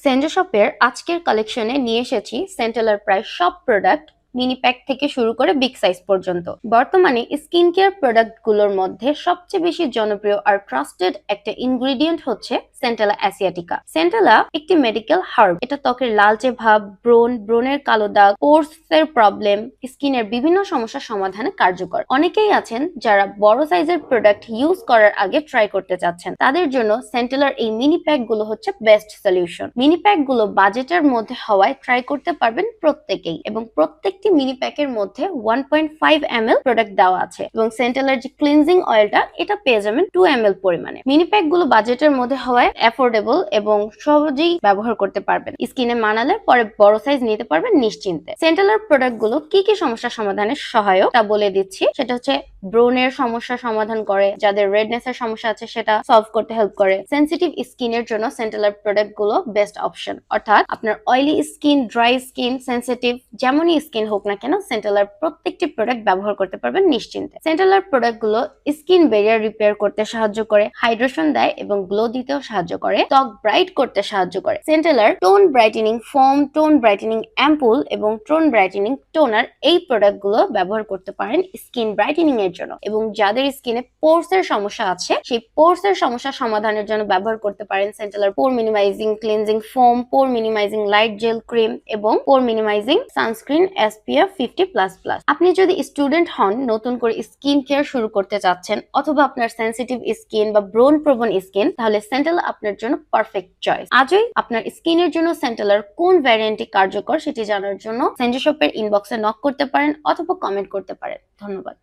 সেন্ডো শপের আজকের কালেকশনে নিয়ে এসেছি সেন্টেলার প্রায় সব প্রোডাক্ট, মিনি প্যাক থেকে শুরু করে বিগ সাইজ পর্যন্ত। বর্তমানে স্কিন কেয়ার প্রোডাক্ট গুলোর মধ্যে সবচেয়ে বেশি জনপ্রিয় আর ট্রাস্টেড একটা ইনগ্রেডিয়েন্ট হচ্ছে সেন্টেলা অ্যাসিয়াটিকা। সেন্টেলা একটি মেডিকেল হার্ব। এটা ত্বকের লালচে ভাব, ব্রণের কালো দাগ, পোরস এর প্রবলেম, স্কিনের বিভিন্ন সমস্যার সমাধানে কার্যকর। অনেকেই আছেন যারা বড় সাইজের প্রোডাক্ট ইউজ করার আগে ট্রাই করতে চাচ্ছেন। তাদের জন্য সেন্টেলার এই মিনি প্যাক গুলো হচ্ছে বেস্ট সলিউশন। মিনি প্যাক গুলো বাজেটের মধ্যে হওয়ায় ট্রাই করতে পারবেন প্রত্যেকেই, এবং প্রত্যেকটি মিনি প্যাকের মধ্যে 1.5 ml প্রোডাক্ট দেওয়া আছে, এবং সেন্টেলার যে ক্লিনজিং অয়েলটা এটা পেয়ে যাবেন 2 ml পরিমাণে। মিনি প্যাক গুলো বাজেটের মধ্যে হওয়ায় অ্যাফোর্ডেবল এবং সহজেই ব্যবহার করতে পারবেন। স্কিনে মানালে পরে বড় সাইজ নিতে পারবেন নিশ্চিন্তে। সেন্টেলার প্রোডাক্ট গুলো কি কি সমস্যা সমাধানের সহায়ক তা বলে দিচ্ছি। সেটা হচ্ছে ব্রণের সমস্যা সমাধান করে, যাদের রেডনেস এর সমস্যা আছে সেটা সলভ করতে হেল্প করে। সেনসিটিভ স্কিনের জন্য সেন্টেলার প্রোডাক্ট গুলো বেস্ট অপশন, অর্থাৎ আপনার oily skin, dry skin, sensitive যেমনই স্কিন হোক না কেন, সেন্টেলার প্রত্যেকটি প্রোডাক্ট ব্যবহার করতে পারবেন নিশ্চিন্তে। সেন্টেলার প্রোডাক্ট গুলো স্কিন ব্যারিয়ার রিপেয়ার করতে সাহায্য করে, হাইড্রেশন দেয় এবং গ্লো দিতেও সাহায্য করে, ত্বক ব্রাইট করতে সাহায্য করে। সেন্টেলার tone brightening foam, tone brightening ampoule এবং টোন ব্রাইটেনিং টোনার এই প্রোডাক্ট গুলো ব্যবহার করতে পারেন স্কিন ব্রাইটেনিং এর জন্য, এবং যাদের স্কিনে পোরস এর সমস্যা আছে সেই পোরস এর সমস্যা সমাধানের জন্য ব্যবহার করতে পারেন সেন্টেলার pore minimizing cleansing foam, pore minimizing light gel cream এবং পোর মিনিমাইজিং সানস্ক্রিন SPF 50++। আপনি যদি স্টুডেন্ট হন, নতুন করে স্কিন কেয়ার শুরু করতে চাচ্ছেন, অথবা আপনার সেনসিটিভ স্কিন বা ব্রণ প্রবণ স্কিন, তাহলে সেন্টেলা আপনার জন্য পারফেক্ট চয়েস। আজই আপনার স্কিনের জন্য সেন্টেলার কোন ভ্যারিয়েন্টটি কার্যকর সেটি জানার জন্য সেন্ডো শপের ইনবক্সে নক করতে পারেন অথবা কমেন্ট করতে পারেন। ধন্যবাদ।